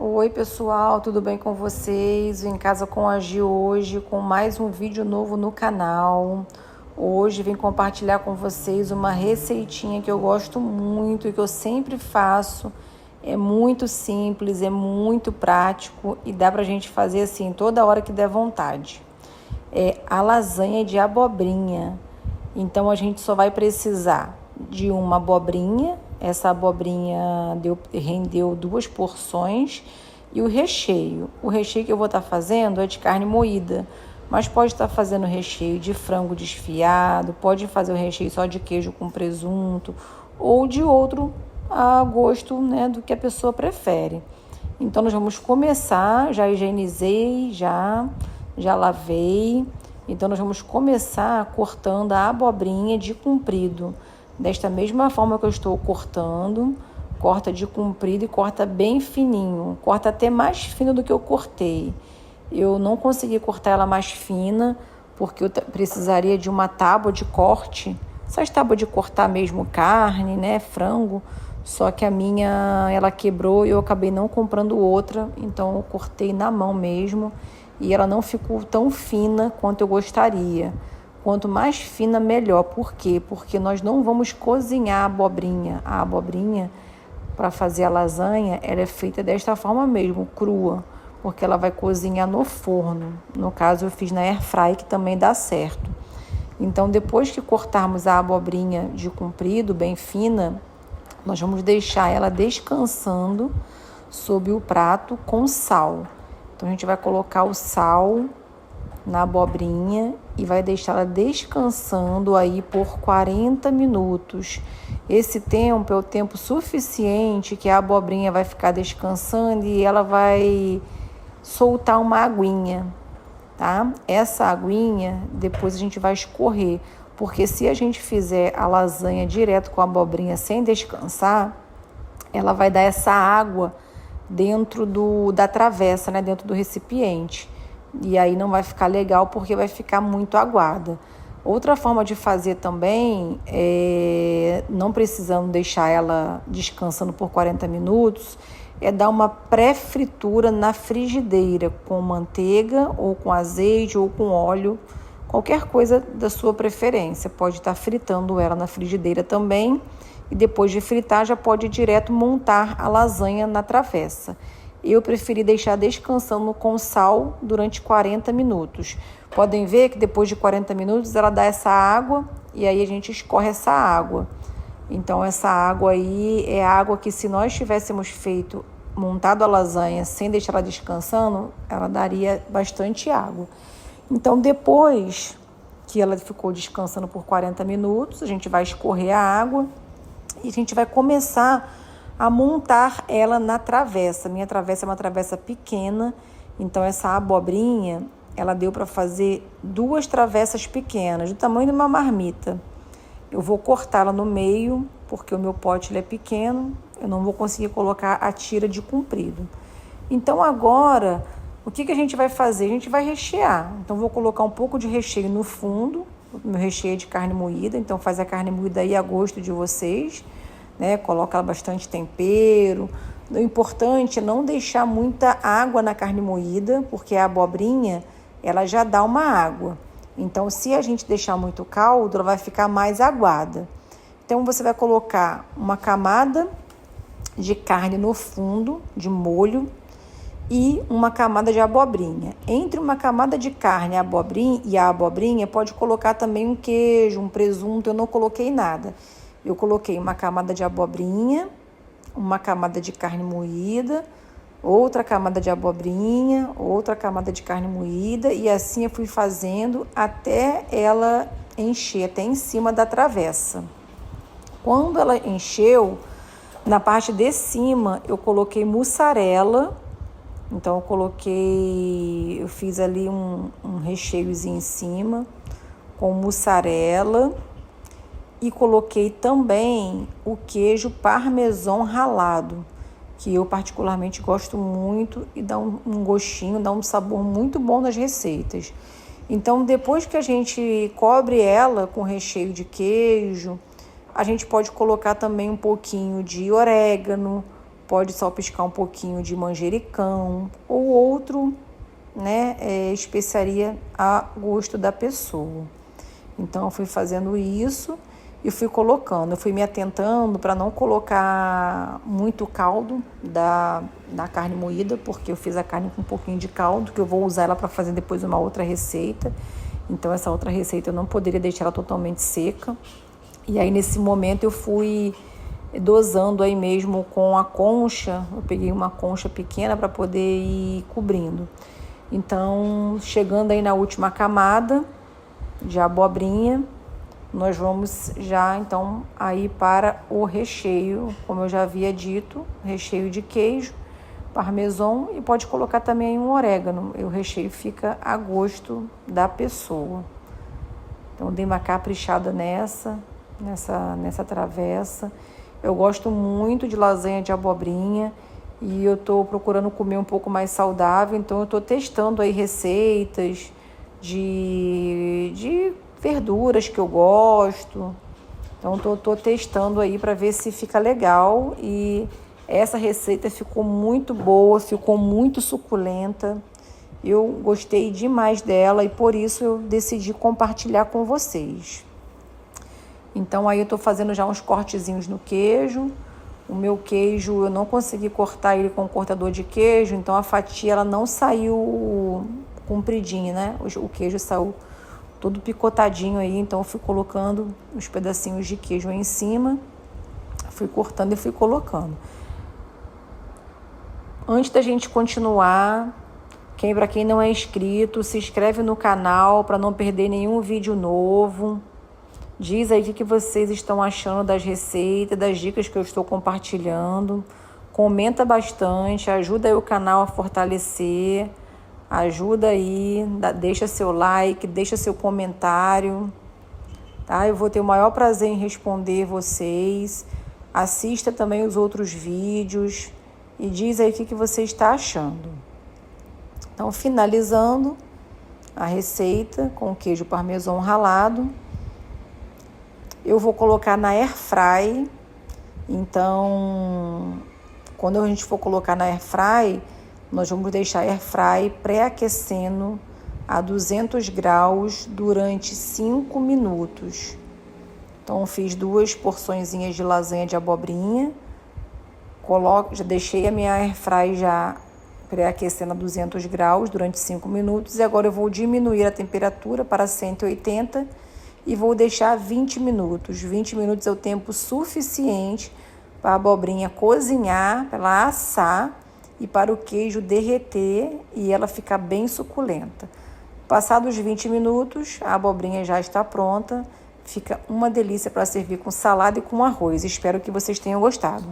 Oi pessoal, tudo bem com vocês? Vim em casa com a Gi hoje com mais um vídeo novo no canal. Hoje vim compartilhar com vocês uma receitinha que eu gosto muito e que eu sempre faço. É muito simples, é muito prático e dá pra gente fazer assim toda hora que der vontade. É a lasanha de abobrinha. Então a gente só vai precisar de uma abobrinha. Essa abobrinha rendeu 2 porções e o recheio. O recheio que eu vou estar fazendo é de carne moída, mas pode estar fazendo recheio de frango desfiado, pode fazer o recheio só de queijo com presunto ou de outro a gosto, né, do que a pessoa prefere. Então nós vamos começar, já higienizei, já lavei. Então nós vamos começar cortando a abobrinha de comprido. Desta mesma forma que eu estou cortando, corta de comprido e corta bem fininho. Corta até mais fino do que eu cortei. Eu não consegui cortar ela mais fina, porque eu precisaria de uma tábua de corte. Essas tábuas de cortar mesmo carne, né, frango. Só que a minha, ela quebrou e eu acabei não comprando outra. Então eu cortei na mão mesmo. E ela não ficou tão fina quanto eu gostaria. Quanto mais fina, melhor. Por quê? Porque nós não vamos cozinhar a abobrinha. A abobrinha, para fazer a lasanha, ela é feita desta forma mesmo, crua. Porque ela vai cozinhar no forno. No caso, eu fiz na airfry, que também dá certo. Então, depois que cortarmos a abobrinha de comprido, bem fina, nós vamos deixar ela descansando sob o prato com sal. Então, a gente vai colocar o sal na abobrinha e vai deixar ela descansando aí por 40 minutos. Esse tempo é o tempo suficiente que a abobrinha vai ficar descansando e ela vai soltar uma aguinha, tá? Essa aguinha depois a gente vai escorrer, porque se a gente fizer a lasanha direto com a abobrinha sem descansar, ela vai dar essa água dentro da travessa, né? Dentro do recipiente. E aí não vai ficar legal porque vai ficar muito aguada. Outra forma de fazer também, não precisando deixar ela descansando por 40 minutos, é dar uma pré-fritura na frigideira com manteiga ou com azeite ou com óleo, qualquer coisa da sua preferência. Pode estar fritando ela na frigideira também e depois de fritar já pode direto montar a lasanha na travessa. Eu preferi deixar descansando com sal durante 40 minutos. Podem ver que depois de 40 minutos ela dá essa água e aí a gente escorre essa água. Então essa água aí é a água que se nós tivéssemos montado a lasanha sem deixar ela descansando, ela daria bastante água. Então depois que ela ficou descansando por 40 minutos, a gente vai escorrer a água e a gente vai começar a montar ela na travessa. Minha travessa é uma travessa pequena, então essa abobrinha, ela deu para fazer 2 travessas pequenas, do tamanho de uma marmita. Eu vou cortá-la no meio, porque o meu pote ele é pequeno, eu não vou conseguir colocar a tira de comprido. Então agora, o que a gente vai fazer? A gente vai rechear. Então vou colocar um pouco de recheio no fundo, o meu recheio é de carne moída, então faz a carne moída aí a gosto de vocês, né? Coloca bastante tempero. O importante é não deixar muita água na carne moída, porque a abobrinha ela já dá uma água. Então, se a gente deixar muito caldo, ela vai ficar mais aguada. Então, você vai colocar uma camada de carne no fundo, de molho, e uma camada de abobrinha. Entre uma camada de carne e a abobrinha, pode colocar também um queijo, um presunto. Eu não coloquei nada. Eu coloquei uma camada de abobrinha, uma camada de carne moída, outra camada de abobrinha, outra camada de carne moída e assim eu fui fazendo até ela encher, até em cima da travessa. Quando ela encheu, na parte de cima eu coloquei mussarela, então eu fiz ali um recheiozinho em cima com mussarela. E coloquei também o queijo parmesão ralado, que eu particularmente gosto muito e dá um gostinho, dá um sabor muito bom nas receitas. Então, depois que a gente cobre ela com recheio de queijo, a gente pode colocar também um pouquinho de orégano, pode salpicar um pouquinho de manjericão ou outro, né, especiaria a gosto da pessoa. Então eu fui fazendo isso e fui colocando. Eu fui me atentando para não colocar muito caldo da carne moída, porque eu fiz a carne com um pouquinho de caldo, que eu vou usar ela para fazer depois uma outra receita. Então essa outra receita eu não poderia deixar ela totalmente seca. E aí nesse momento eu fui dosando aí mesmo com a concha. Eu peguei uma concha pequena para poder ir cobrindo. Então, chegando aí na última camada de abobrinha, nós vamos já então aí para o recheio, como eu já havia dito, recheio de queijo, parmesão, e pode colocar também um orégano. E o recheio fica a gosto da pessoa. Então, dei uma caprichada nessa travessa. Eu gosto muito de lasanha de abobrinha e eu estou procurando comer um pouco mais saudável, então eu estou testando aí receitas de verduras que eu gosto. Então estou testando aí para ver se fica legal, e essa receita ficou muito boa, ficou muito suculenta. Eu gostei demais dela e por isso eu decidi compartilhar com vocês. Então aí eu estou fazendo já uns cortezinhos no queijo. O meu queijo eu não consegui cortar ele com o cortador de queijo, então a fatia ela não saiu compridinha, né? O queijo saiu todo picotadinho aí, então eu fui colocando os pedacinhos de queijo aí em cima, fui cortando e fui colocando. Antes da gente continuar, para quem não é inscrito, se inscreve no canal para não perder nenhum vídeo novo. Diz aí o que vocês estão achando das receitas, das dicas que eu estou compartilhando. Comenta bastante, ajuda aí o canal a fortalecer. Ajuda aí, deixa seu like, deixa seu comentário. Tá? Eu vou ter o maior prazer em responder vocês. Assista também os outros vídeos e diz aí o que você está achando. Então, finalizando a receita com o queijo parmesão ralado, eu vou colocar na air fry. Então, quando a gente for colocar na air fry, nós vamos deixar a air fry pré-aquecendo a 200 graus durante 5 minutos. Então, eu fiz 2 porçõezinhas de lasanha de abobrinha. Já deixei a minha air fry já pré-aquecendo a 200 graus durante 5 minutos. E agora eu vou diminuir a temperatura para 180 e vou deixar 20 minutos. 20 minutos é o tempo suficiente para a abobrinha cozinhar, para ela assar e para o queijo derreter e ela ficar bem suculenta. Passados 20 minutos, a abobrinha já está pronta. Fica uma delícia para servir com salada e com arroz. Espero que vocês tenham gostado.